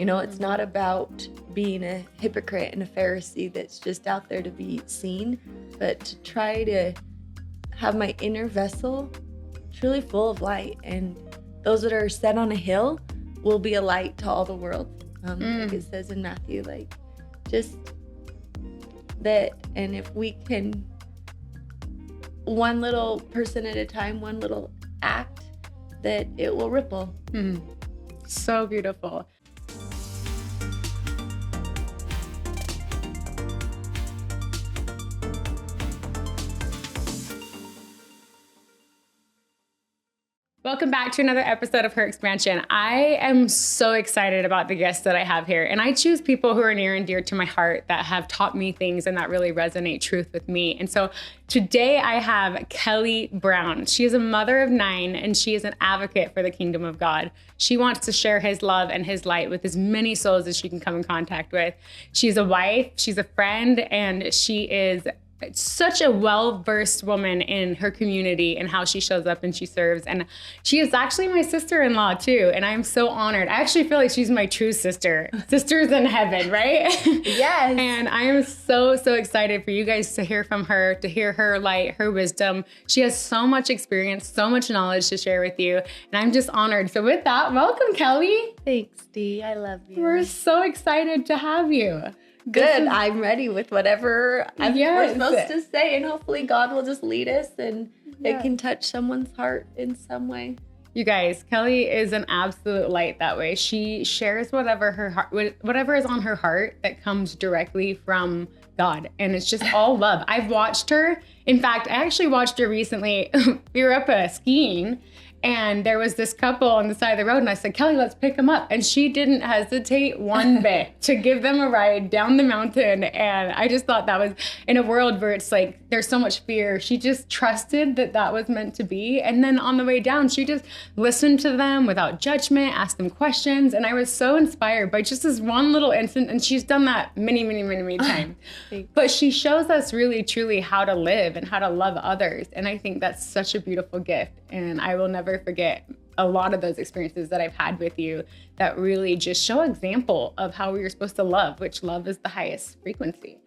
It's not about being a hypocrite and a Pharisee that's just out there to be seen, but to try to have my inner vessel truly full of light. And those that are set on a hill will be a light to all the world. Like it says in Matthew, like just that. And if we can, one little person at a time, one little act, that it will ripple. So beautiful. Welcome back to another episode of Her Expansion. I am so excited about the guests that I have here, and I choose people who are near and dear to my heart that have taught me things and that really resonate truth with me. And so today I have Kelli Brown. She is a mother of 9, and she is an advocate for the kingdom of God. She wants to share his love and his light with as many souls as she can come in contact with. She's a wife, she's a friend, and she is such a well-versed woman in her community and how she shows up and she serves. And she is actually my sister-in-law too. And I'm so honored. I actually feel like she's my true sister. Sisters in heaven, right? Yes. And I am so excited for you guys to hear from her, to hear her light, her wisdom. She has so much experience, so much knowledge to share with you. And I'm just honored. So with that, welcome, Kelli. Thanks, Dee. I love you. We're so excited to have you. Good. I'm ready with whatever we're supposed to say, and hopefully God will just lead us and it can touch someone's heart in some way. You guys, Kelli is an absolute light that way. She shares whatever is on her heart that comes directly from God, and it's just all love. I've watched her. In fact, I actually watched her recently. We were up skiing, and there was this couple on the side of the road, and I said, Kelli, let's pick them up. And she didn't hesitate one bit to give them a ride down the mountain. And I just thought that was, in a world where it's like, there's so much fear, she just trusted that that was meant to be. And then on the way down, she just listened to them without judgment, asked them questions. And I was so inspired by just this one little instant. And she's done that many times. But she shows us really, truly how to live and how to love others. And I think that's such a beautiful gift. And I will never forget a lot of those experiences that I've had with you that really just show example of how we are supposed to love, which love is the highest frequency.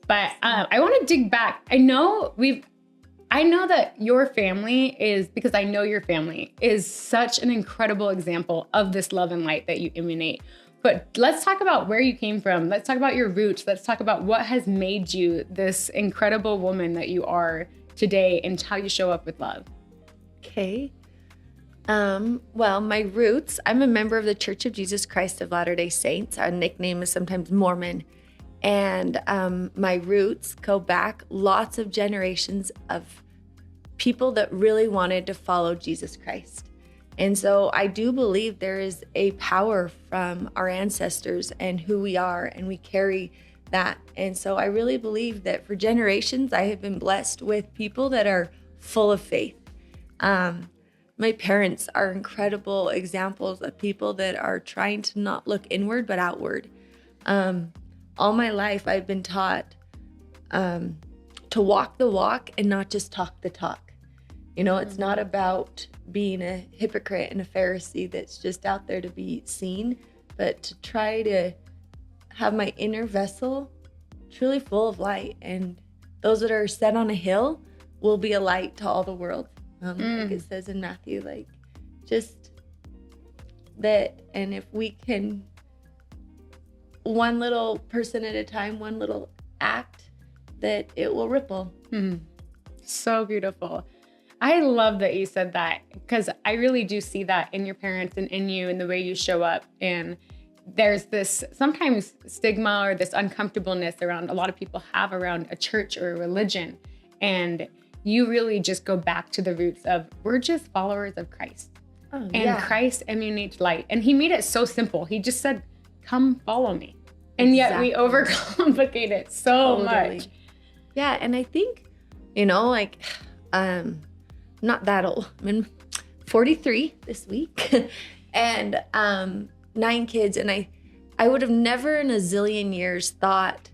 But I want to dig back. I know that your family is, because I know your family is such an incredible example of this love and light that you emanate. But let's talk about where you came from. Let's talk about your roots. Let's talk about what has made you this incredible woman that you are today and how you show up with love. Okay. Well, my roots, I'm a member of the Church of Jesus Christ of Latter-day Saints. Our nickname is sometimes Mormon. And my roots go back lots of generations of people that really wanted to follow Jesus Christ. And so I do believe there is a power from our ancestors and who we are, and we carry that. And so I really believe that for generations, I have been blessed with people that are full of faith. My parents are incredible examples of people that are trying to not look inward, but outward. All my life, I've been taught to walk the walk and not just talk the talk. It's not about being a hypocrite and a Pharisee that's just out there to be seen, but to try to have my inner vessel truly full of light. And those that are set on a hill will be a light to all the world. Like it says in Matthew, like just that. And if we can, one little person at a time, one little act, that it will ripple. So beautiful. I love that you said that, because I really do see that in your parents and in you and the way you show up. And there's this sometimes stigma or this uncomfortableness around, a lot of people have around a church or a religion. And you really just go back to the roots of, we're just followers of Christ. Christ emanates light. And he made it so simple. He just said, come follow me. And yet we overcomplicate it so much. Yeah. And I think, not that old. I'm 43 this week and 9 kids. And I would have never in a zillion years thought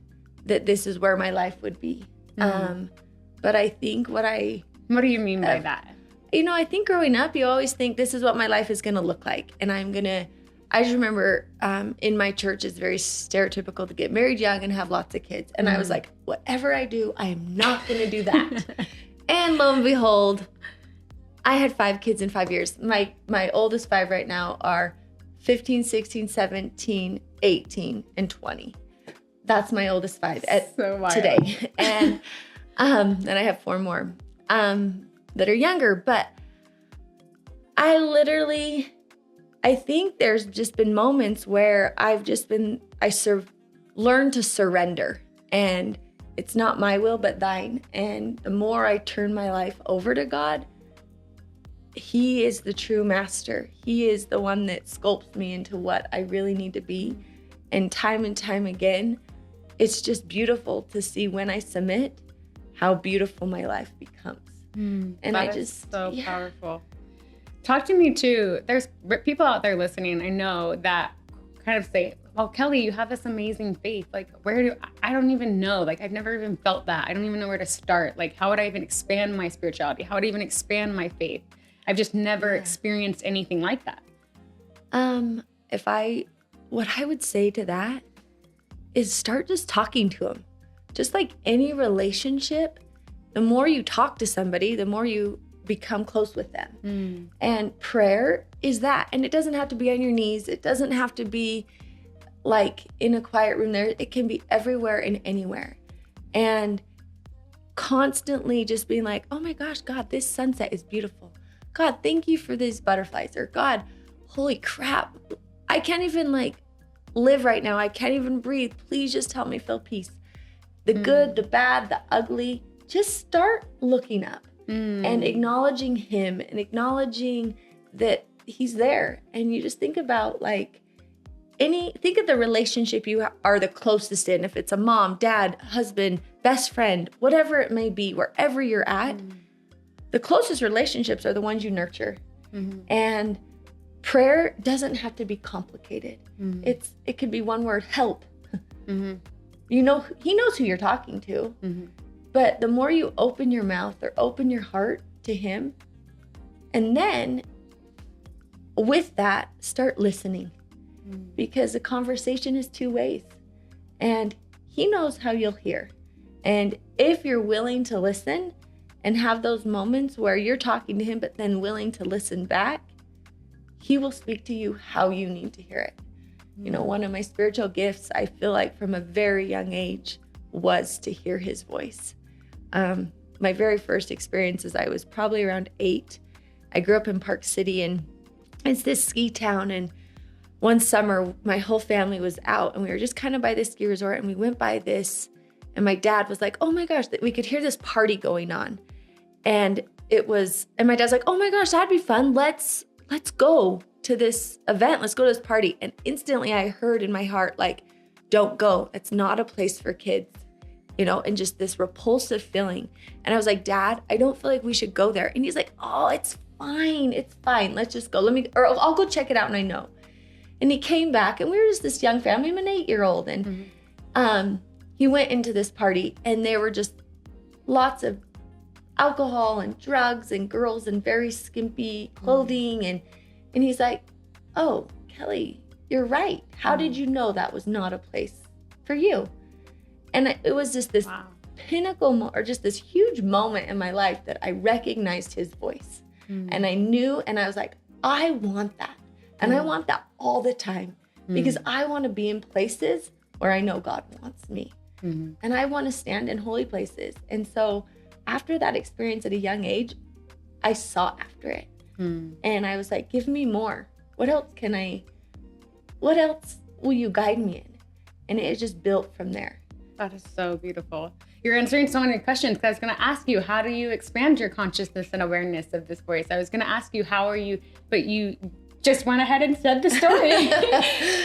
that this is where my life would be. But I think what do you mean by that? I think growing up, you always think this is what my life is going to look like. And I I just remember in my church, it's very stereotypical to get married young and have lots of kids. And I was like, whatever I do, I am not going to do that. And lo and behold, I had 5 kids in 5 years. My oldest 5 right now are 15, 16, 17, 18, and 20. That's my oldest 5 today. And then I have 4 more that are younger. But I think there's just been moments where learned to surrender, and it's not my will, but thine. And the more I turn my life over to God, he is the true master. He is the one that sculpts me into what I really need to be. And time again, it's just beautiful to see when I submit, how beautiful my life becomes. And that is so powerful. Talk to me too. There's people out there listening, I know, that kind of say, well, Kelli, you have this amazing faith. Like, I don't even know. Like, I've never even felt that. I don't even know where to start. Like, how would I even expand my spirituality? How would I even expand my faith? I've just never experienced anything like that. What I would say to that is start just talking to him. Just like any relationship, the more you talk to somebody, the more you become close with them. And prayer is that. And it doesn't have to be on your knees. It doesn't have to be like in a quiet room there. It can be everywhere and anywhere. And constantly just being like, oh my gosh, God, this sunset is beautiful. God, thank you for these butterflies. Or God, holy crap, I can't even like live right now. I can't even breathe. Please just help me feel peace. The good, the bad, the ugly, just start looking up and acknowledging him and acknowledging that he's there. And you just think about think of the relationship you are the closest in. If it's a mom, dad, husband, best friend, whatever it may be, wherever you're at, the closest relationships are the ones you nurture. And prayer doesn't have to be complicated. It could be one word, help. You know, he knows who you're talking to. But the more you open your mouth or open your heart to him, and then with that, start listening. Because a conversation is 2 ways. And he knows how you'll hear. And if you're willing to listen and have those moments where you're talking to him, but then willing to listen back, he will speak to you how you need to hear it. You know, one of my spiritual gifts, I feel like from a very young age, was to hear his voice. My very first experiences, I was probably around 8. I grew up in Park City, and it's this ski town. And one summer, my whole family was out, and we were just kind of by this ski resort, and we went by this, and my dad was like, oh my gosh, we could hear this party going on. And my dad's like, oh my gosh, that'd be fun. Let's go to this event. Let's go to this party. And instantly I heard in my heart, like, don't go. It's not a place for kids, you know, and just this repulsive feeling. And I was like, Dad, I don't feel like we should go there. And he's like, oh, it's fine. It's fine. Let's just go. I'll go check it out. And I know. And he came back, and we were just this young family. I'm an 8-year-old. And he went into this party, and there were just lots of alcohol and drugs and girls in very skimpy clothing. And he's like, oh, Kelli, you're right. How did you know that was not a place for you? And it was just this pinnacle or just this huge moment in my life that I recognized his voice. And I knew, and I was like, I want that. And I want that all the time because I want to be in places where I know God wants me. And I want to stand in holy places. And so after that experience at a young age, I sought after it. And I was like, give me more. What else will you guide me in? And it just built from there. That is so beautiful. You're answering so many questions. I was going to ask you, how do you expand your consciousness and awareness of this voice? I was going to ask you, how are you, but you just went ahead and said the story.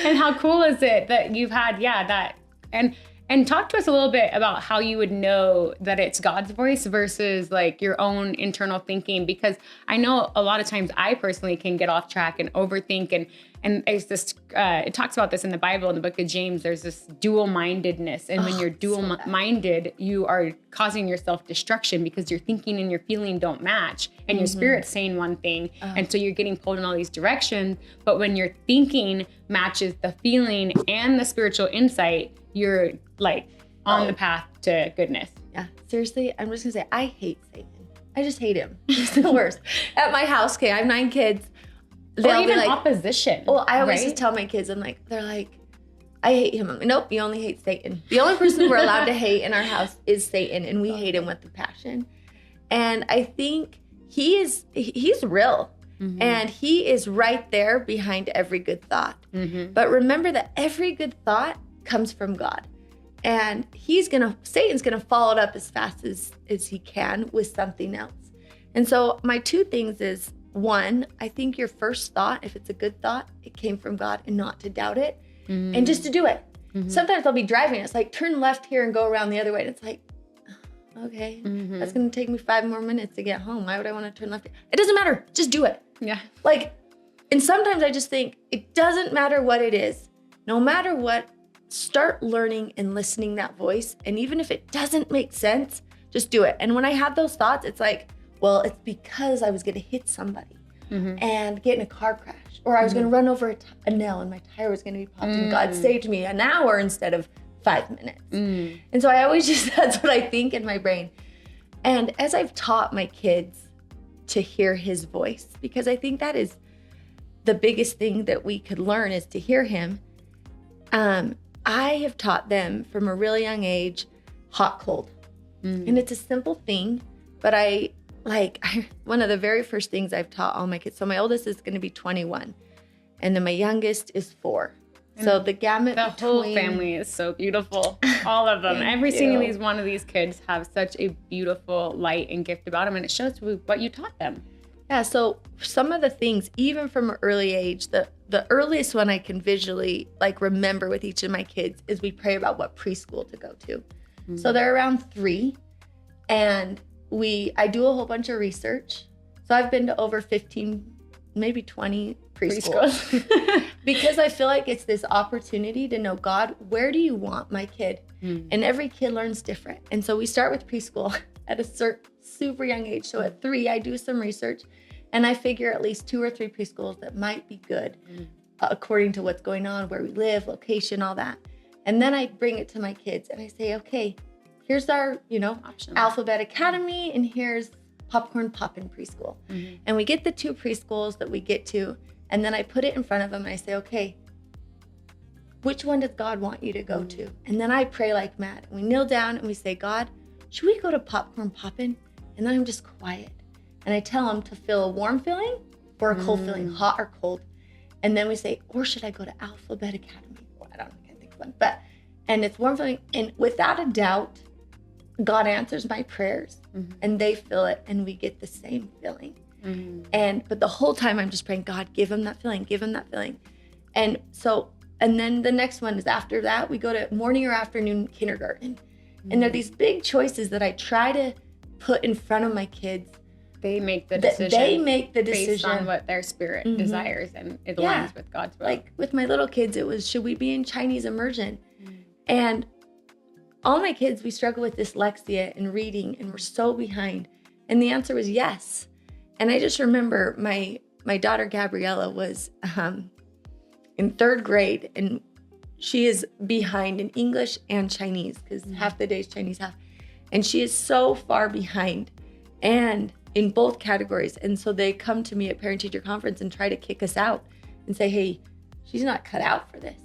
And how cool is it that you've had, that, and talk to us a little bit about how you would know that it's God's voice versus like your own internal thinking, because I know a lot of times I personally can get off track and overthink And it's this, it talks about this in the Bible, in the book of James, there's this dual-mindedness. And when you're dual-minded, you are causing yourself destruction because your thinking and your feeling don't match. And your spirit's saying one thing. And so you're getting pulled in all these directions. But when your thinking matches the feeling and the spiritual insight, you're like on the path to goodness. Yeah, seriously, I'm just gonna say, I hate Satan. I just hate him. He's the worst. At my house, okay, I have 9 kids. Or even like, opposition. Well, I always just tell my kids, they're like, I hate him. I'm like, nope, you only hate Satan. The only person we're allowed to hate in our house is Satan, and we hate him with a passion. And I think he's real. Mm-hmm. And he is right there behind every good thought. Mm-hmm. But remember that every good thought comes from God. And Satan's gonna follow it up as fast as he can with something else. And so my 2 things is, 1, I think your first thought, if it's a good thought, it came from God, and not to doubt it, and just to do it. Mm-hmm. Sometimes I'll be driving, it's like, turn left here and go around the other way. And it's like, okay, that's gonna take me 5 more minutes to get home. Why would I wanna turn left? It doesn't matter, just do it. Yeah. And sometimes I just think, it doesn't matter what it is. No matter what, start learning and listening that voice. And even if it doesn't make sense, just do it. And when I have those thoughts, it's like, well, it's because I was going to hit somebody and get in a car crash, or I was going to run over a nail and my tire was going to be popped, and God saved me an hour instead of 5 minutes. And so I always that's what I think in my brain. And as I've taught my kids to hear his voice, because I think that is the biggest thing that we could learn, is to hear him. I have taught them from a really young age, hot, cold. And it's a simple thing, but one of the very first things I've taught all my kids. So my oldest is going to be 21, and then my youngest is 4. So the gamut the whole family is so beautiful. All of them. Every single one of these kids have such a beautiful light and gift about them, and it shows what you taught them. Yeah, so some of the things, even from an early age, the earliest one I can visually remember with each of my kids is we pray about what preschool to go to. So they're around 3, and I do a whole bunch of research. So I've been to over 15, maybe 20 preschools. Because I feel like it's this opportunity to know, God, where do you want my kid? And every kid learns different. And so we start with preschool at a super young age. So at 3, I do some research, and I figure at least 2 or 3 preschools that might be good according to what's going on, where we live, location, all that. And then I bring it to my kids and I say, okay, here's our, option. Alphabet Academy, and here's Popcorn Poppin' Preschool. And we get the 2 preschools that we get to, and then I put it in front of them and I say, okay, which one does God want you to go to? And then I pray like mad. And we kneel down and we say, God, should we go to Popcorn Poppin'? And then I'm just quiet. And I tell them to feel a warm feeling or a cold feeling, hot or cold. And then we say, or should I go to Alphabet Academy? Well, I can't think of one. And it's warm feeling. And without a doubt, God answers my prayers, and they feel it, and we get the same feeling. But the whole time I'm just praying, God, give them that feeling, give them that feeling. And then the next one is after that, we go to morning or afternoon kindergarten. And there are these big choices that I try to put in front of my kids. They make the decision. They make the decision based on what their spirit desires, and it aligns with God's will. Like with my little kids, it was, should we be in Chinese immersion? And all my kids, we struggle with dyslexia and reading, and we're so behind. And the answer was yes. And I just remember my daughter Gabriella was in 3rd grade, and she is behind in English and Chinese, because half the day is Chinese, half. And she is so far behind, and in both categories. And so they come to me at parent-teacher conference and try to kick us out and say, hey, she's not cut out for this.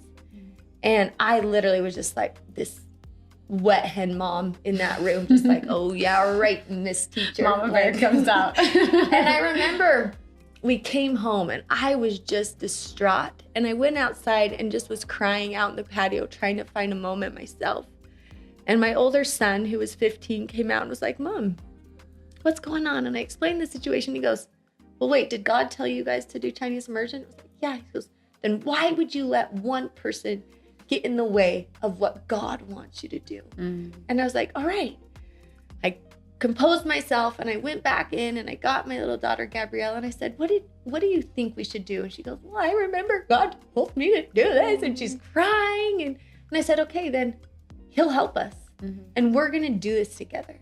And I literally was just like this wet hen mom in that room, just like, oh yeah, right, Miss Teacher. Mama Bear comes out. And I remember we came home and I was just distraught. And I went outside and just was crying out in the patio, trying to find a moment myself. And my older son, who was 15, came out and was like, Mom, what's going on? And I explained the situation. He goes, well, wait, did God tell you guys to do Chinese immersion? I was like, yeah. He goes, then why would you let one person get in the way of what God wants you to do? And I was like, all right. I composed myself, and I went back in and I got my little daughter Gabrielle, and I said, what do you think we should do? And she goes, well, I remember God told me to do this. And she's crying, and I said, okay, then he'll help us, and we're gonna do this together.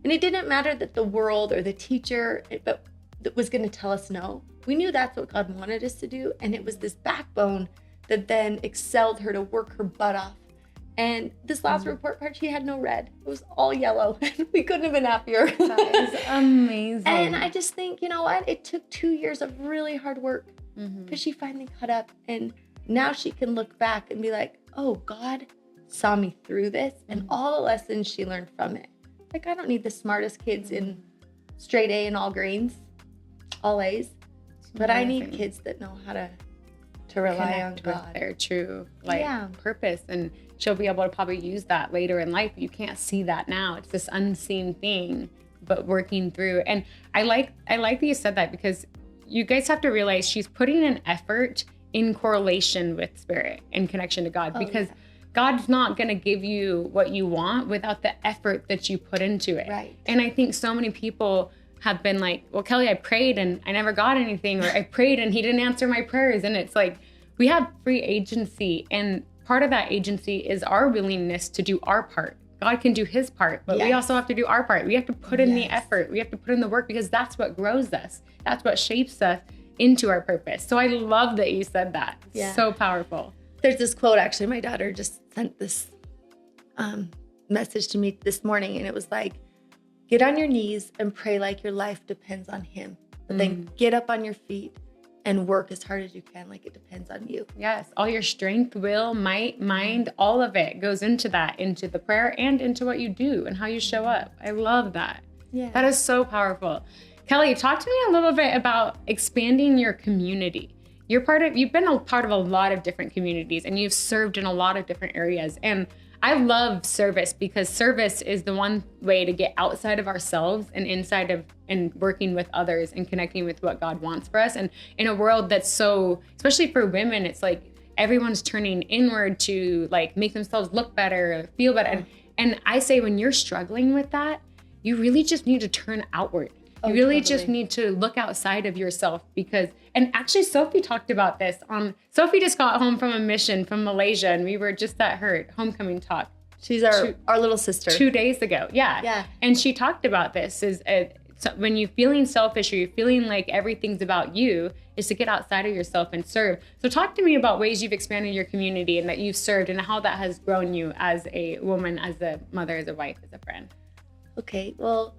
And it didn't matter that the world or the teacher was gonna tell us no. We knew that's what God wanted us to do, and it was this backbone that then excelled her to work her butt off. And this last report card, she had no red. It was all yellow. We couldn't have been happier. That is amazing. And I just think, you know what? It took 2 years of really hard work because she finally caught up. And now she can look back and be like, oh, God saw me through this and all the lessons she learned from it. Like, I don't need the smartest kids in straight A and all greens, all A's. But I need kids that know how to rely on God. With their true purpose, and she'll be able to probably use that later in life. You can't see that now. It's this unseen thing, but working through. And I like that you said that, because you guys have to realize she's putting an effort in correlation with spirit and connection to God, because God's not going to give you what you want without the effort that you put into it. Right. And I think so many people have been like, well, Kelli, I prayed and I never got anything, or I prayed and he didn't answer my prayers. And it's like, we have free agency, and part of that agency is our willingness to do our part. God can do his part, but we also have to do our part. We have to put in the effort. We have to put in the work, because that's what grows us. That's what shapes us into our purpose. So I love that you said that. Yeah. So powerful. There's this quote, actually, my daughter just sent this message to me this morning, and it was like, get on your knees and pray like your life depends on him. But then get up on your feet and work as hard as you can, like it depends on you. Yes, all your strength, will, might, mind, all of it goes into that, into the prayer and into what you do and how you show up. I love that. Yeah. That is so powerful. Kelli, talk to me a little bit about expanding your community. You've been a part of a lot of different communities, and you've served in a lot of different areas. And I love service, because service is the one way to get outside of ourselves and inside of and working with others and connecting with what God wants for us. And in a world that's so, especially for women, it's like everyone's turning inward to like make themselves look better, feel better. And I say, when you're struggling with that, you really just need to turn outward. You really just need to look outside of yourself, because, and actually Sophie talked about this Sophie just got home from a mission from Malaysia, and we were just at her homecoming talk. She's our little sister. 2 days ago. Yeah. Yeah. And she talked about this so when you're feeling selfish, or you're feeling like everything's about you, is to get outside of yourself and serve. So talk to me about ways you've expanded your community and that you've served, and how that has grown you as a woman, as a mother, as a wife, as a friend. Okay. Well,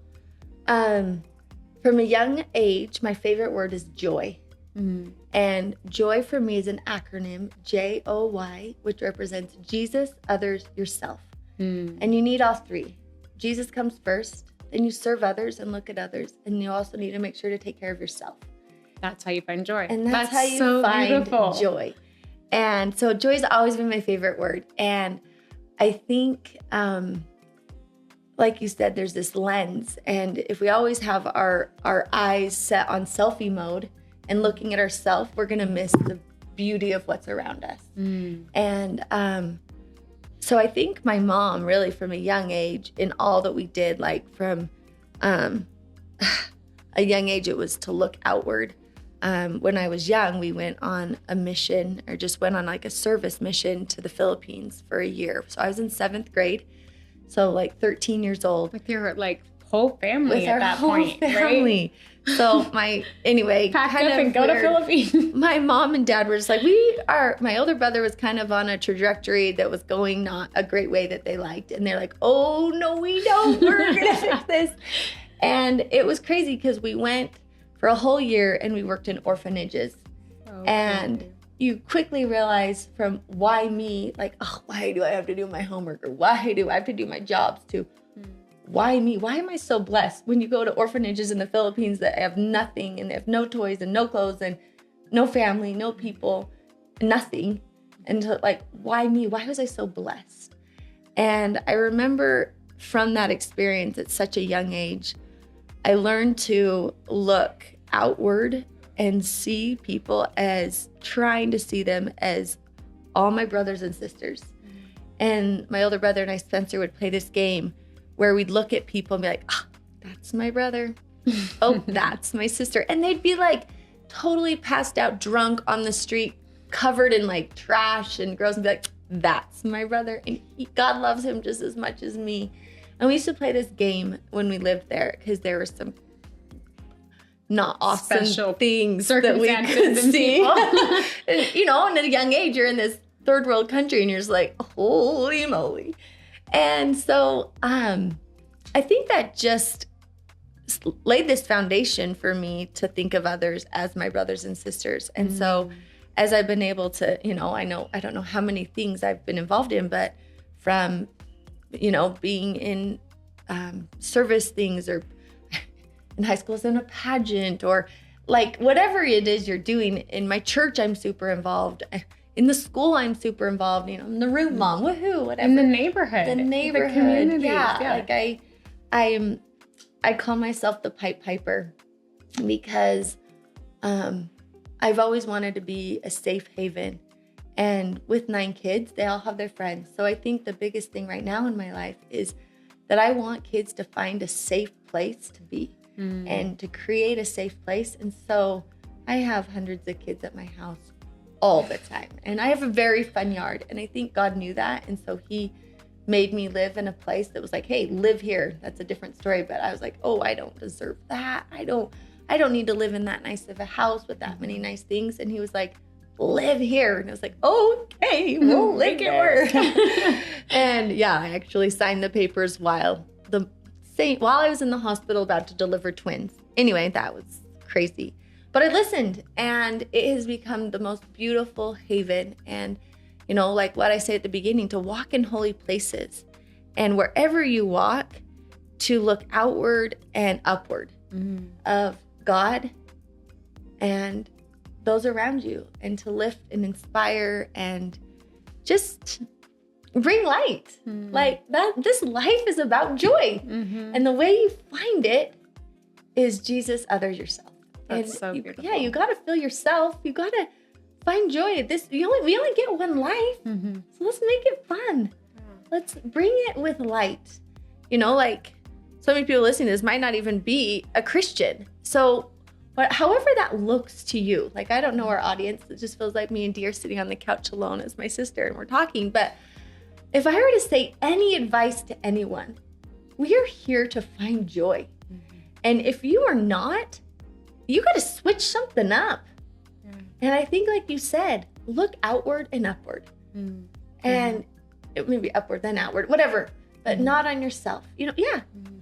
from a young age, my favorite word is joy. And joy for me is an acronym, JOY, which represents Jesus, others, yourself. And you need all three. Jesus comes first, then you serve others and look at others. And you also need to make sure to take care of yourself. That's how you find joy. And that's how you find joy. And so joy's always been my favorite word. And I think, like you said, there's this lens. And if we always have our eyes set on selfie mode and looking at ourselves, we're going to miss the beauty of what's around us. And so I think my mom, really from a young age, in all that we did, like from a young age, it was to look outward. When I was young, we went on a mission, or just went on like a service mission to the Philippines for a year. So I was in 7th grade. So like 13 years old. With your like whole family with at that point, family. Right? So pack up and go to Philippines. My mom and dad were just like, my older brother was kind of on a trajectory that was going not a great way that they liked. And they're like, oh no, we don't, we're gonna fix this. And it was crazy, because we went for a whole year and we worked in orphanages. And you quickly realize, from why me, like, oh, why do I have to do my homework, or why do I have to do my jobs, to why me? Why am I so blessed when you go to orphanages in the Philippines that have nothing, and they have no toys and no clothes and no family, no people, nothing. And like, why me? Why was I so blessed? And I remember from that experience at such a young age, I learned to look outward and see people as, trying to see them as all my brothers and sisters. And my older brother and I, Spencer, would play this game where we'd look at people and be like, that's my brother. Oh, that's my sister. And they'd be like totally passed out, drunk on the street, covered in like trash and gross, and be like, that's my brother. And God loves him just as much as me. And we used to play this game when we lived there because there were some not awesome Special things that we could see. And, you know, and at a young age, you're in this third world country and you're just like, holy moly. And so I think that just laid this foundation for me to think of others as my brothers and sisters. And so as I've been able to, you know, I don't know how many things I've been involved in, but from, you know, being in service things, or in high school I was in a pageant, or like whatever it is you're doing. In my church, I'm super involved. In the school, I'm super involved. You know, I'm the room mom, woohoo, whatever. In the neighborhood, the community. Yeah. Like I call myself the pipe piper because I've always wanted to be a safe haven. And with 9 kids, they all have their friends. So I think the biggest thing right now in my life is that I want kids to find a safe place to be and to create a safe place. And so I have hundreds of kids at my house all the time. And I have a very fun yard. And I think God knew that. And so he made me live in a place that was like, hey, live here. That's a different story. But I was like, oh, I don't deserve that. I don't need to live in that nice of a house with that many nice things. And he was like, live here. And I was like, okay, we'll make it work. And yeah, I actually signed the papers while I was in the hospital about to deliver twins. Anyway, that was crazy. But I listened, and it has become the most beautiful haven. And, you know, like what I say at the beginning, to walk in holy places. And wherever you walk, to look outward and upward of God and those around you, and to lift and inspire and just bring light. Like that, this life is about joy. And the way you find it is Jesus, others, yourself. That's so beautiful. Yeah, you got to feel yourself. You got to find joy. We only get one life. So let's make it fun. Let's bring it with light. You know, like so many people listening to this might not even be a Christian. So but however that looks to you, like I don't know our audience, it just feels like me and Dee are sitting on the couch alone as my sister and we're talking. But if I were to say any advice to anyone, we are here to find joy. And if you are not, you got to switch something up. And I think, like you said, look outward and upward. And it may be upward then outward, whatever, but not on yourself. You know,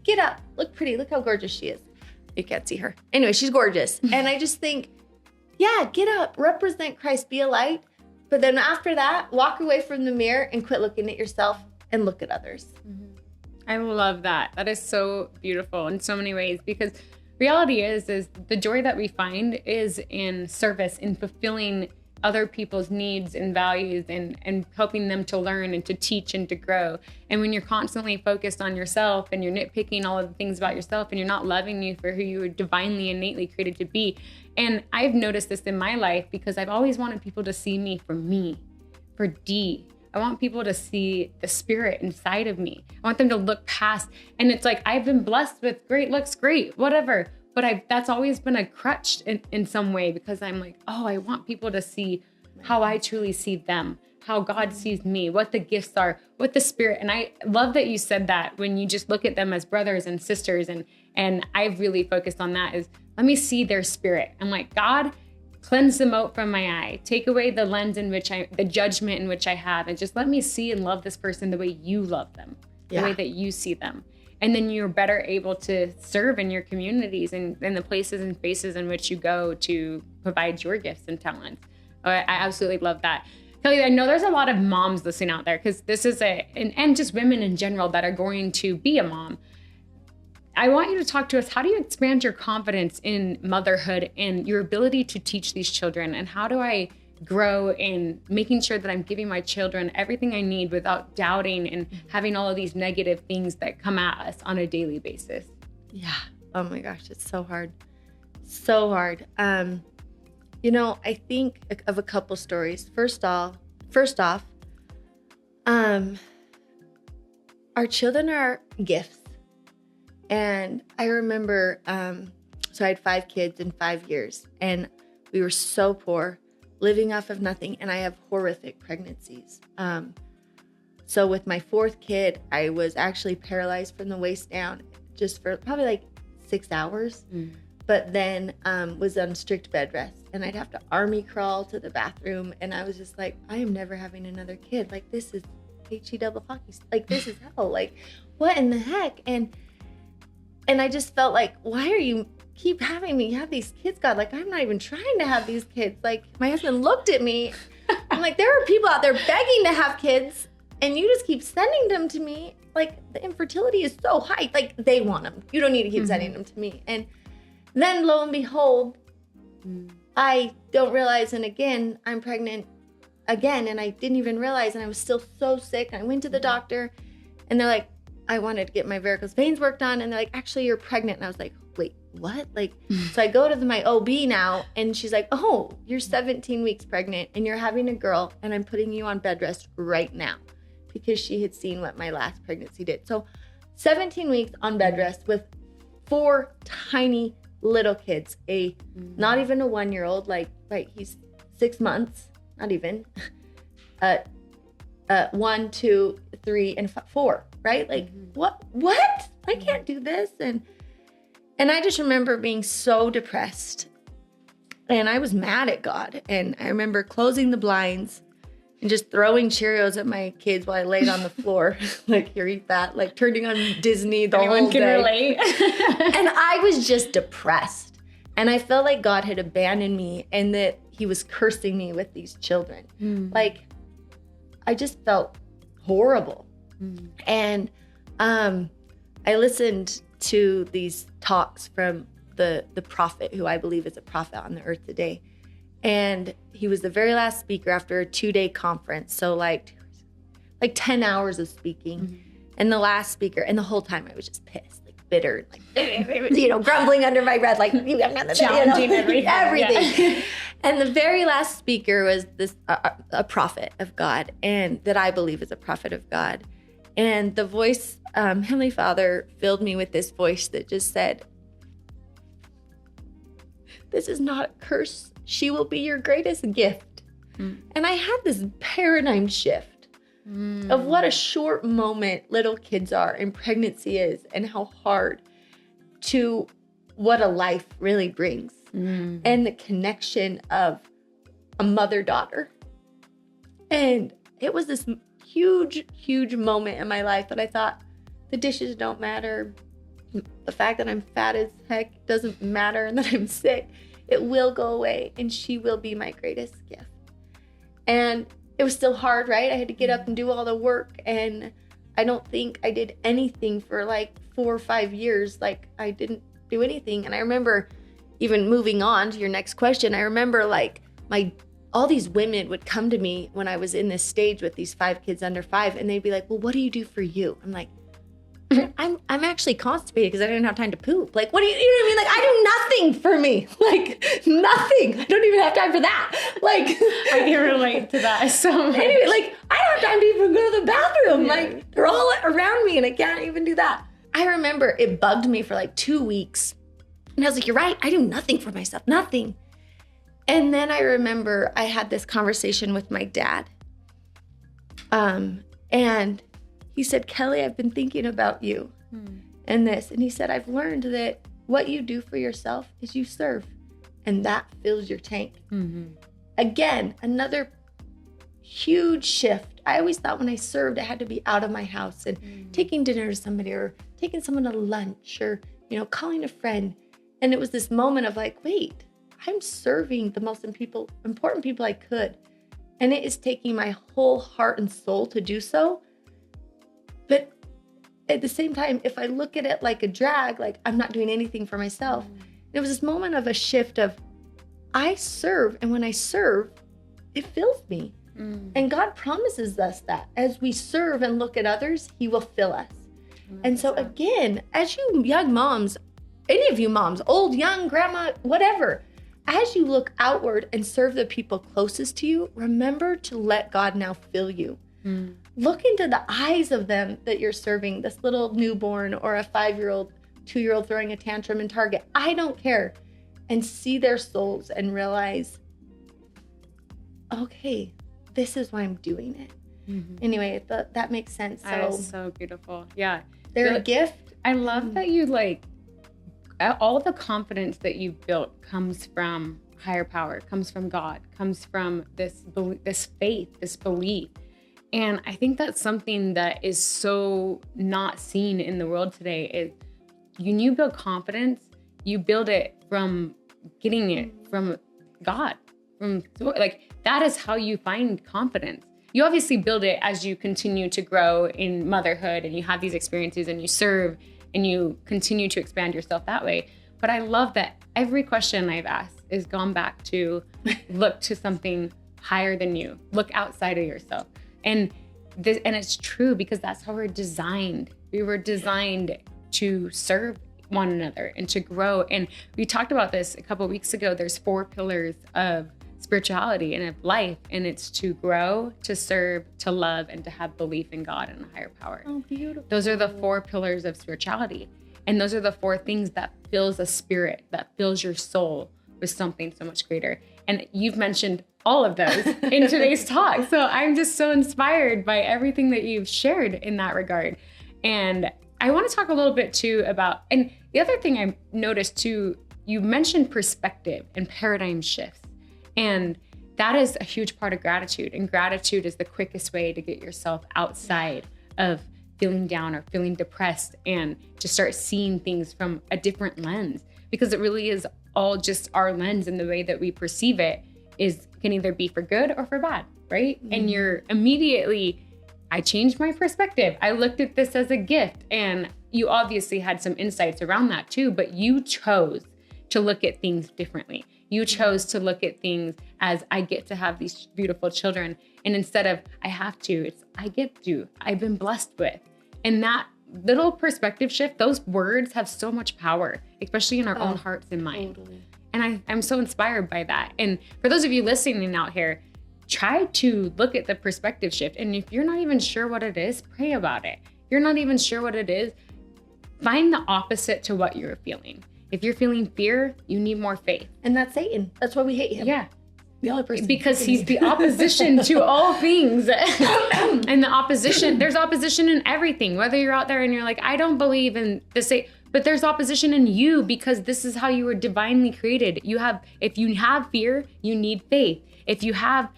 get up, look pretty, look how gorgeous she is. You can't see her. Anyway, she's gorgeous. And I just think, get up, represent Christ, be a light. But then after that, walk away from the mirror and quit looking at yourself and look at others. I love that. That is so beautiful in so many ways, because reality is the joy that we find is in service, in fulfilling other people's needs and values, and helping them to learn and to teach and to grow. And when you're constantly focused on yourself and you're nitpicking all of the things about yourself and you're not loving you for who you were divinely, innately created to be. And I've noticed this in my life because I've always wanted people to see me, for Dee. I want people to see the spirit inside of me. I want them to look past. And it's like, I've been blessed with great looks, great, whatever. But that's always been a crutch in some way, because I'm like, I want people to see how I truly see them, how God sees me, what the gifts are, what the spirit. And I love that you said that when you just look at them as brothers and sisters. And I've really focused on that is, let me see their spirit. I'm like, God, cleanse the mote from my eye, take away the lens in which the judgment in which I have, and just let me see and love this person the way you love them, the way that you see them. And then you're better able to serve in your communities and in the places and spaces in which you go to provide your gifts and talents. I absolutely love that. Kelli, I know there's a lot of moms listening out there, because this is and just women in general that are going to be a mom. I want you to talk to us. How do you expand your confidence in motherhood and your ability to teach these children? And how do I grow in making sure that I'm giving my children everything I need without doubting and having all of these negative things that come at us on a daily basis? Yeah. Oh my gosh, it's so hard. So hard. You know, I think of a couple stories. First off, our children are gifts. And I remember, so I had 5 kids in 5 years, and we were so poor, living off of nothing, and I have horrific pregnancies. So with my 4th kid, I was actually paralyzed from the waist down just for probably like 6 hours, but then was on strict bed rest, and I'd have to army crawl to the bathroom, and I was just like, I am never having another kid. Like, this is HE double hockey. Like, this is hell. Like, what in the heck? And I just felt like, why are you keep having me have these kids, God? Like, I'm not even trying to have these kids. Like, my husband looked at me. I'm like, there are people out there begging to have kids, and you just keep sending them to me. Like, the infertility is so high. Like, they want them. You don't need to keep sending them to me. And then, lo and behold, I don't realize, and again, I'm pregnant again, and I didn't even realize, and I was still so sick. I went to the doctor, and they're like, I wanted to get my varicose veins worked on, and they're like, actually, you're pregnant. And I was like, wait, what? Like, so I go to my OB now, and she's like, oh, you're 17 weeks pregnant, and you're having a girl, and I'm putting you on bed rest right now, because she had seen what my last pregnancy did. So 17 weeks on bed rest with 4 tiny little kids, not even a 1-year-old, like, right, he's 6 months, not even, 1, 2, 3, and 4, right? Like, what? I can't do this. And I just remember being so depressed, and I was mad at God. And I remember closing the blinds and just throwing Cheerios at my kids while I laid on the floor. Like, here, eat that. Like, turning on Disney the Anyone whole can day. relate. And I was just depressed. And I felt like God had abandoned me, and that he was cursing me with these children. Like, I just felt horrible. And I listened to these talks from the prophet, who I believe is a prophet on the earth today. And he was the very last speaker after a 2-day conference. So like 10 hours of speaking. And the last speaker, and the whole time I was just pissed, like bitter, like, grumbling under my breath, like, you have nothing, challenging everything. Yeah. And the very last speaker was this, a prophet of God, and that I believe is a prophet of God. And the voice, Heavenly Father filled me with this voice that just said, this is not a curse. She will be your greatest gift. And I had this paradigm shift of what a short moment little kids are, and pregnancy is, and how hard, to what a life really brings. And the connection of a mother-daughter. And it was this huge moment in my life that I thought, the dishes don't matter. The fact that I'm fat as heck doesn't matter, and that I'm sick. It will go away, and she will be my greatest gift. And it was still hard, right? I had to get up and do all the work, and I don't think I did anything for like 4 or 5 years. Like, I didn't do anything. And I remember, even moving on to your next question, I remember like all these women would come to me when I was in this stage with these 5 kids under 5, and they'd be like, well, what do you do for you? I'm like, I'm actually constipated because I didn't have time to poop. Like, what do you know what I mean? Like, I do nothing for me. Like, nothing. I don't even have time for that. Like, I can relate to that so much. Anyway, like, I don't have time to even go to the bathroom. Like, they're all around me, and I can't even do that. I remember it bugged me for like 2 weeks. And I was like, you're right. I do nothing for myself. Nothing. And then I remember I had this conversation with my dad. And he said, Kelli, I've been thinking about you and this. And he said, I've learned that what you do for yourself is you serve, and that fills your tank. Again, another huge shift. I always thought when I served, I had to be out of my house and taking dinner to somebody, or taking someone to lunch, or, calling a friend. And it was this moment of like, wait, I'm serving the most important people I could. And it is taking my whole heart and soul to do so. But at the same time, if I look at it like a drag, like I'm not doing anything for myself, it was this moment of a shift of, I serve, and when I serve, it fills me. And God promises us that as we serve and look at others, he will fill us. And so again, as you young moms, any of you moms, old, young, grandma, whatever, as you look outward and serve the people closest to you, remember to let God now fill you. Look into the eyes of them that you're serving, this little newborn or a 5-year-old, 2-year-old throwing a tantrum in Target. I don't care. And see their souls and realize, okay, this is why I'm doing it. Anyway, that makes sense. That is so beautiful. Yeah. They're a gift. I love that you like all the confidence that you've built comes from higher power, comes from God, comes from this faith, this belief. And I think that's something that is so not seen in the world today is when you build confidence, you build it from getting it from God. That is how you find confidence. You obviously build it as you continue to grow in motherhood and you have these experiences and you serve and you continue to expand yourself that way. But I love that every question I've asked is gone back to look to something higher than you, look outside of yourself. And it's true because that's how we're designed. We were designed to serve one another and to grow. And we talked about this a couple of weeks ago. There's 4 pillars of spirituality and of life, and it's to grow, to serve, to love, and to have belief in God and a higher power. Oh, beautiful. Those are the 4 pillars of spirituality. And those are the 4 things that fills a spirit, that fills your soul with something so much greater. And you've mentioned all of those in today's talk. So I'm just so inspired by everything that you've shared in that regard. And I want to talk a little bit too about, and the other thing I noticed too, you mentioned perspective and paradigm shifts. And that is a huge part of gratitude. And gratitude is the quickest way to get yourself outside of feeling down or feeling depressed and to start seeing things from a different lens, because it really is all just our lens, and the way that we perceive it can either be for good or for bad, right? Mm-hmm. And you're immediately, I changed my perspective. I looked at this as a gift, and you obviously had some insights around that too, but you chose to look at things differently. You chose to look at things as I get to have these beautiful children. And instead of I have to, it's I get to, I've been blessed with. And that little perspective shift, those words have so much power, especially in our own hearts and minds. Totally. And I'm so inspired by that. And for those of you listening out here, try to look at the perspective shift. And if you're not even sure what it is, pray about it. If you're not even sure what it is, find the opposite to what you're feeling. If you're feeling fear, you need more faith. And that's Satan. That's why we hate him. Yeah. Because he's the opposition to all things. And the opposition, there's opposition in everything. Whether you're out there and you're like, I don't believe in this, but there's opposition in you because this is how you were divinely created. If you have fear, you need faith. If you have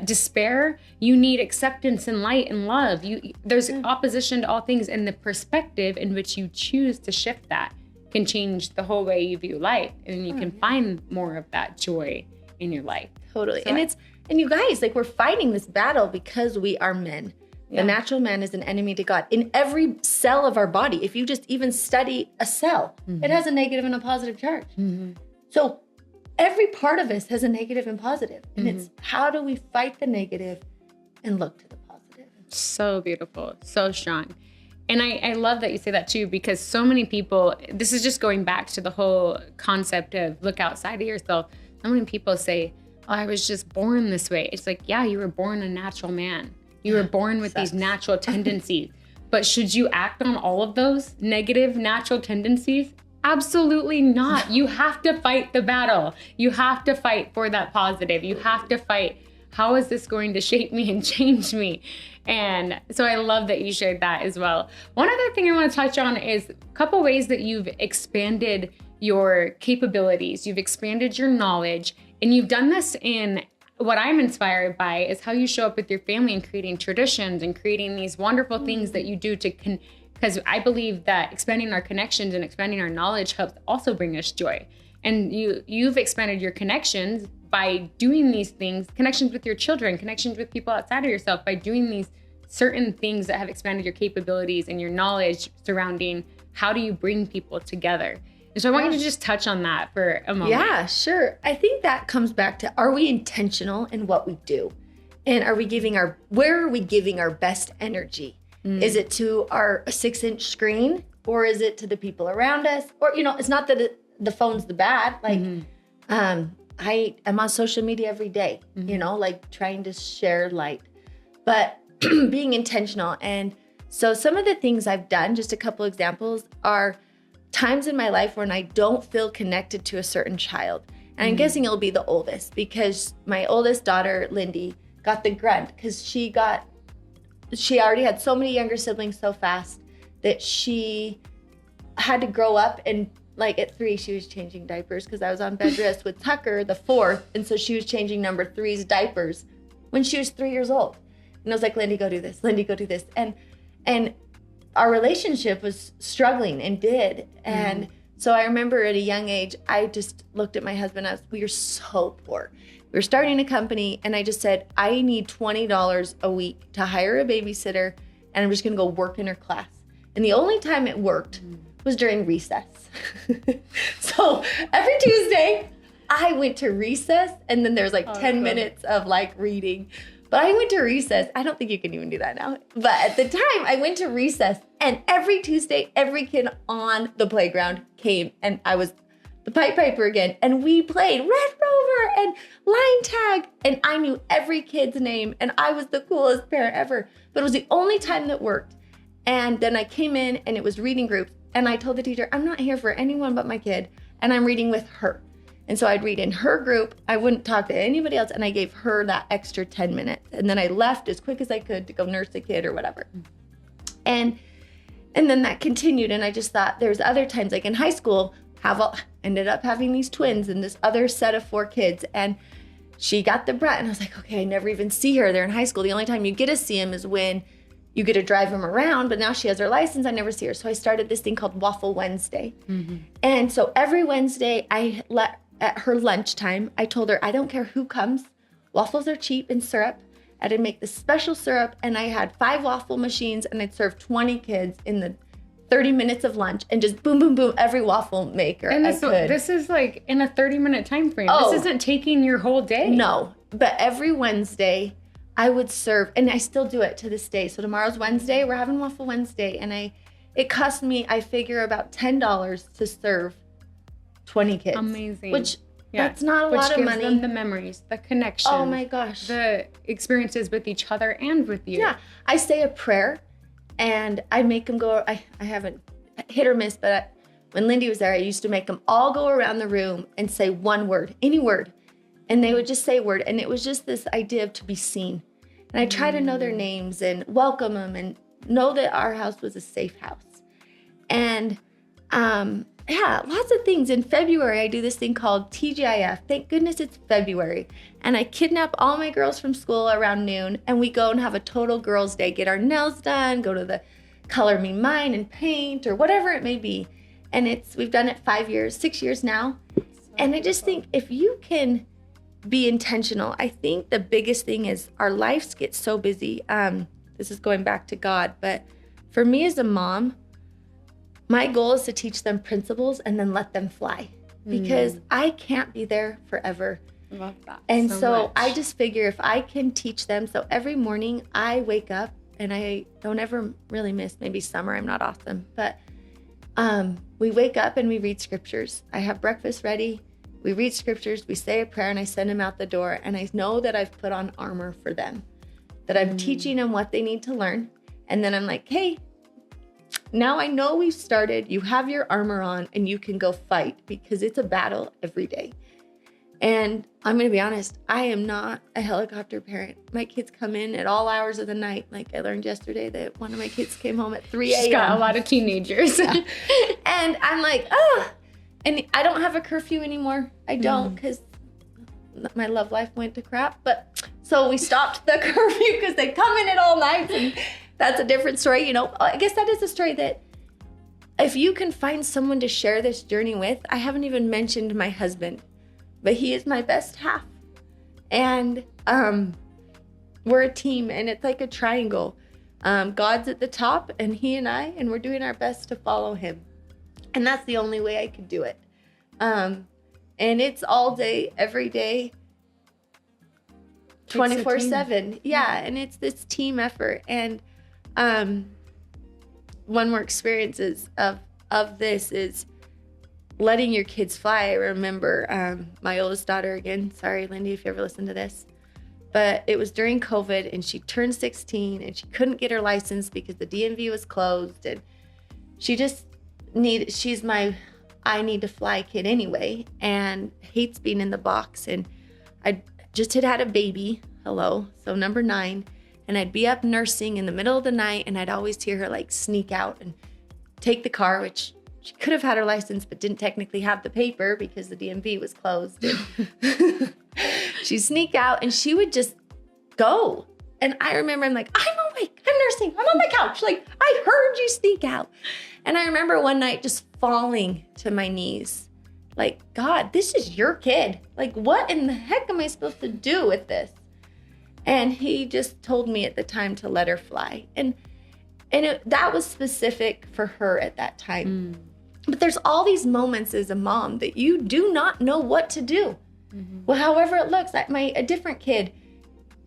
despair, you need acceptance and light and love. There's opposition to all things, and the perspective in which you choose to shift that can change the whole way you view life, and you can find more of that joy in your life. Totally. So and you guys, we're fighting this battle because we are men. Yeah. The natural man is an enemy to God. In every cell of our body, if you just even study a cell, it has a negative and a positive charge. Mm-hmm. So every part of us has a negative and positive. And it's how do we fight the negative and look to the positive? So beautiful. So strong. And I love that you say that too, because so many people, this is just going back to the whole concept of look outside of yourself. So many people say, oh, I was just born this way. It's like, yeah, you were born a natural man. You were born with these natural tendencies. But should you act on all of those negative natural tendencies? Absolutely not. You have to fight the battle. You have to fight for that positive. You have to fight, how is this going to shape me and change me? And so I love that you shared that as well. One other thing I want to touch on is a couple ways that you've expanded your capabilities. You've expanded your knowledge, and you've done this in what I'm inspired by is how you show up with your family and creating traditions and creating these wonderful things that you do because I believe that expanding our connections and expanding our knowledge helps also bring us joy. And you've expanded your connections by doing these things, connections with your children, connections with people outside of yourself, by doing these certain things that have expanded your capabilities and your knowledge surrounding how do you bring people together. And so I want you to just touch on that for a moment. Yeah, sure. I think that comes back to, are we intentional in what we do? And where are we giving our best energy? Is it to our 6-inch screen, or is it to the people around us? Or, it's not that the phone's the bad. I'm on social media every day, trying to share light, but being intentional. And so some of the things I've done, just a couple examples, are times in my life when I don't feel connected to a certain child. And I'm guessing it'll be the oldest, because my oldest daughter, Lindy, got the grunt because she already had so many younger siblings so fast that she had to grow up, and like at 3, she was changing diapers because I was on bed rest with Tucker, the 4th. And so she was changing number 3's diapers when she was 3 years old. And I was like, Lindy, go do this. Lindy, go do this. And our relationship was struggling and did. And so I remember at a young age, I just looked at my husband. We were so poor. We were starting a company, and I just said, I need $20 a week to hire a babysitter, and I'm just going to go work in her class. And the only time it worked was during recess. So every Tuesday, I went to recess, and then there's like 10 minutes of like reading. But I went to recess. I don't think you can even do that now. But at the time, I went to recess, and every Tuesday, every kid on the playground came, and I was the Pied Piper again, and we played Red Rover and Line Tag, and I knew every kid's name, and I was the coolest parent ever. But it was the only time that worked. And then I came in, and it was reading groups, and I told the teacher, I'm not here for anyone but my kid, and I'm reading with her. And so I'd read in her group. I wouldn't talk to anybody else, and I gave her that extra 10 minutes. And then I left as quick as I could to go nurse a kid or whatever. And then that continued, and I just thought there's other times, like in high school, ended up having these twins and this other set of 4 kids, and she got the brunt, and I was like, okay, I never even see her. They're in high school. The only time you get to see them is when you get to drive them around, but now she has her license. I never see her. So I started this thing called Waffle Wednesday. And so every Wednesday, at her lunchtime, I told her, I don't care who comes. Waffles are cheap in syrup. I had to make this special syrup, and I had 5 waffle machines, and I'd serve 20 kids in the 30 minutes of lunch, and just boom, boom, boom, every waffle maker and I could. This is like in a 30-minute time frame. Oh, this isn't taking your whole day. No, but every Wednesday I would serve, and I still do it to this day. So tomorrow's Wednesday, we're having Waffle Wednesday, and it cost me, I figure, about $10 to serve 20 kids. Amazing. Which that's not a lot of money. Which gives them the memories, the connection. Oh my gosh. The experiences with each other and with you. Yeah. I say a prayer, and I make them go, I haven't hit or miss, but when Lindy was there, I used to make them all go around the room and say one word, any word. And they would just say a word. And it was just this idea of to be seen. And I try to know their names and welcome them and know that our house was a safe house. And yeah, lots of things. In February, I do this thing called TGIF. Thank goodness it's February. And I kidnap all my girls from school around noon, and we go and have a total girls' day, get our nails done, go to the Color Me Mine and paint or whatever it may be. And we've done it 6 years now. And I just think if you can be intentional, I think the biggest thing is our lives get so busy. This is going back to God, but for me as a mom, my goal is to teach them principles and then let them fly, because I can't be there forever. Love that. And so much. I just figure if I can teach them. So every morning I wake up, and I don't ever really miss, maybe summer, I'm not awesome, but we wake up and we read scriptures. I have breakfast ready. We read scriptures, we say a prayer, and I send them out the door. And I know that I've put on armor for them, that I'm teaching them what they need to learn. And then I'm like, hey, now I know we've started. You have your armor on, and you can go fight, because it's a battle every day. And I'm going to be honest, I am not a helicopter parent. My kids come in at all hours of the night. Like I learned yesterday that one of my kids came home at 3 a.m. She's got a lot of teenagers. Yeah. And I'm like, oh. And I don't have a curfew anymore. I don't, because my love life went to crap. But so we stopped the curfew because they come in at all nights. And that's a different story. You know, I guess that is a story that if you can find someone to share this journey with, I haven't even mentioned my husband, but he is my best half. And we're a team, and it's like a triangle. God's at the top, and he and I, and we're doing our best to follow him. And that's the only way I could do it. And it's all day, every day, 24/7. Yeah, and it's this team effort. And one more experiences of this is letting your kids fly. I remember my oldest daughter, again, sorry, Lindy, if you ever listen to this, but it was during COVID, and she turned 16, and she couldn't get her license because the DMV was closed. And she's my I need to fly kid anyway, and hates being in the box. And I just had a baby, so number 9, and I'd be up nursing in the middle of the night, and I'd always hear her like sneak out and take the car, which she could have had her license but didn't technically have the paper because the DMV was closed. And she'd sneak out and she would just go. And I remember I'm like, I'm awake, I'm nursing, I'm on my couch. Like, I heard you sneak out. And I remember one night just falling to my knees. Like, God, this is your kid. Like, what in the heck am I supposed to do with this? And he just told me at the time to let her fly. And that was specific for her at that time. But there's all these moments as a mom that you do not know what to do. Well, however it looks, a different kid,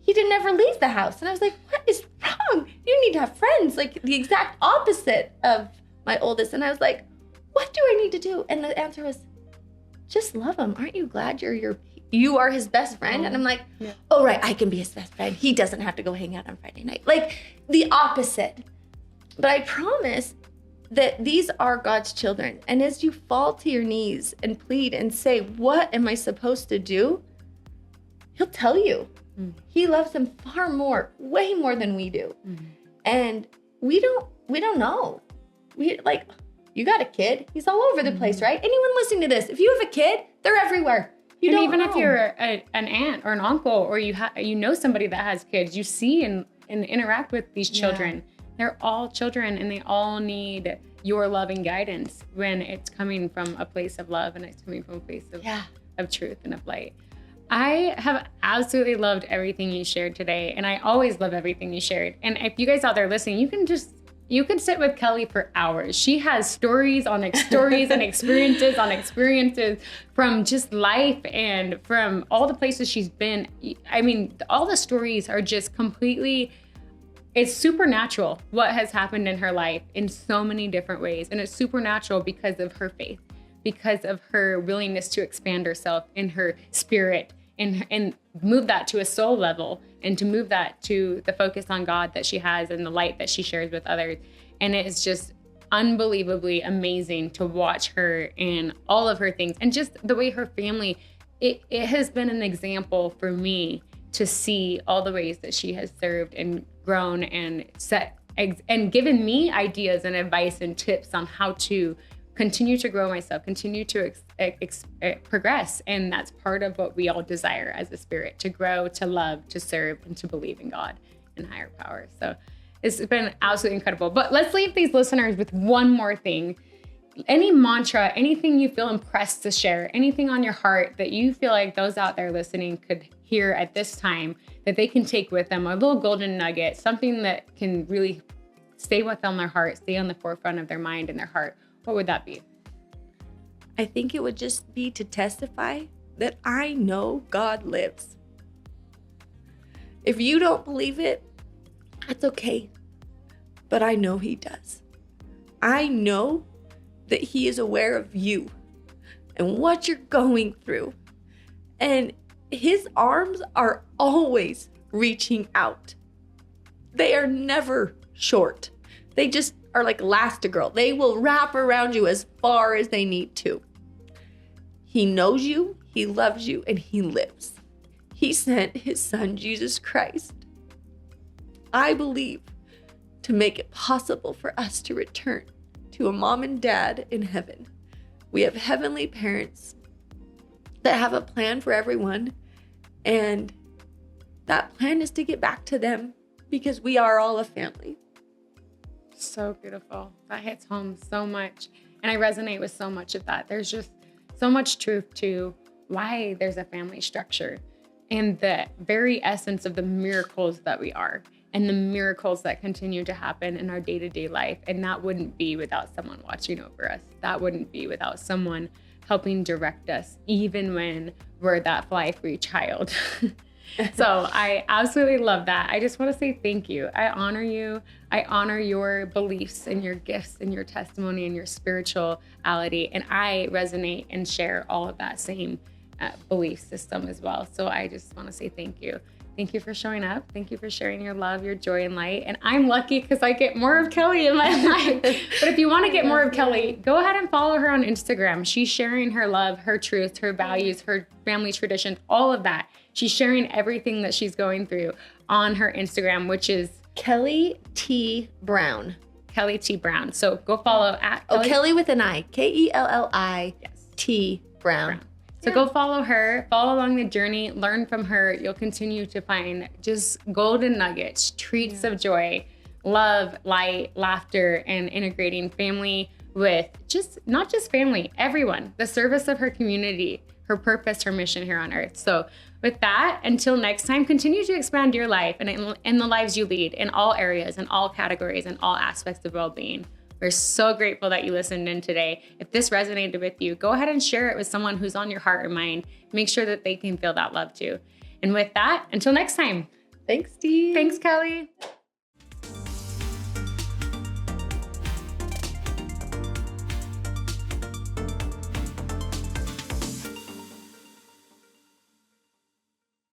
he didn't ever leave the house. And I was like, what is wrong? You need to have friends. Like the exact opposite of my oldest. And I was like, what do I need to do? And the answer was, just love him. Aren't you glad you are his best friend? And I'm like, oh, right, I can be his best friend. He doesn't have to go hang out on Friday night. Like the opposite. But I promise that these are God's children. And as you fall to your knees and plead and say, what am I supposed to do? He'll tell you. He loves them far more, way more than we do. And we don't know. You got a kid, he's all over the place, right? Anyone listening to this, if you have a kid, they're everywhere. If you're an aunt or an uncle, or you know somebody that has kids, you see and interact with these children. They're all children, and they all need your love and guidance when it's coming from a place of love and it's coming from a place of truth and of light. I have absolutely loved everything you shared today, and I always love everything you shared. And if you guys out there listening, you can sit with Kelli for hours. She has stories on stories and experiences on experiences from just life and from all the places she's been. I mean, all the stories are just completely, it's supernatural what has happened in her life in so many different ways. And it's supernatural because of her faith, because of her willingness to expand herself in her spirit and move that to a soul level, and to move that to the focus on God that she has and the light that she shares with others. And it is just unbelievably amazing to watch her in all of her things, and just the way her family, it has been an example for me to see all the ways that she has served and grown and set and given me ideas and advice and tips on how to continue to grow myself, continue to progress. And that's part of what we all desire as a spirit, to grow, to love, to serve, and to believe in God and higher power. So it's been absolutely incredible. But let's leave these listeners with one more thing. Any mantra, anything you feel impressed to share, anything on your heart that you feel like those out there listening could hear at this time that they can take with them, a little golden nugget, something that can really stay within their heart, stay on the forefront of their mind and their heart. What would that be? I think it would just be to testify that I know God lives. If you don't believe it, that's okay. But I know He does. I know that He is aware of you and what you're going through. And His arms are always reaching out. They are never short. They just are like Elastigirl. They will wrap around you as far as they need to. He knows you, He loves you, and He lives. He sent His Son, Jesus Christ, I believe, to make it possible for us to return to a mom and dad in heaven. We have heavenly parents that have a plan for everyone, and that plan is to get back to them because we are all a family. So beautiful. That hits home so much. And I resonate with so much of that. There's just so much truth to why there's a family structure and the very essence of the miracles that we are and the miracles that continue to happen in our day-to-day life. And that wouldn't be without someone watching over us. That wouldn't be without someone helping direct us, even when we're that fly-free child. So I absolutely love that. I just want to say thank you. I honor you. I honor your beliefs and your gifts and your testimony and your spirituality. And I resonate and share all of that same belief system as well. So I just want to say thank you. Thank you for showing up. Thank you for sharing your love, your joy, and light. And I'm lucky because I get more of Kelli in my life. But if you want to get more of Kelli, go ahead and follow her on Instagram. She's sharing her love, her truth, her values, her family traditions, all of that. She's sharing everything that she's going through on her Instagram, which is Kelli T. Brown. Kelli T. Brown. So go follow at Kelli with an I. Kelli T. Brown. So go follow her, follow along the journey, learn from her. You'll continue to find just golden nuggets, treats of joy, love, light, laughter, and integrating family with not just family, everyone, the service of her community, her purpose, her mission here on earth. So with that, until next time, continue to expand your life and in the lives you lead in all areas, in all categories, and all aspects of well-being. We're so grateful that you listened in today. If this resonated with you, go ahead and share it with someone who's on your heart or mind. Make sure that they can feel that love too. And with that, until next time. Thanks, Dee. Thanks, Kelli.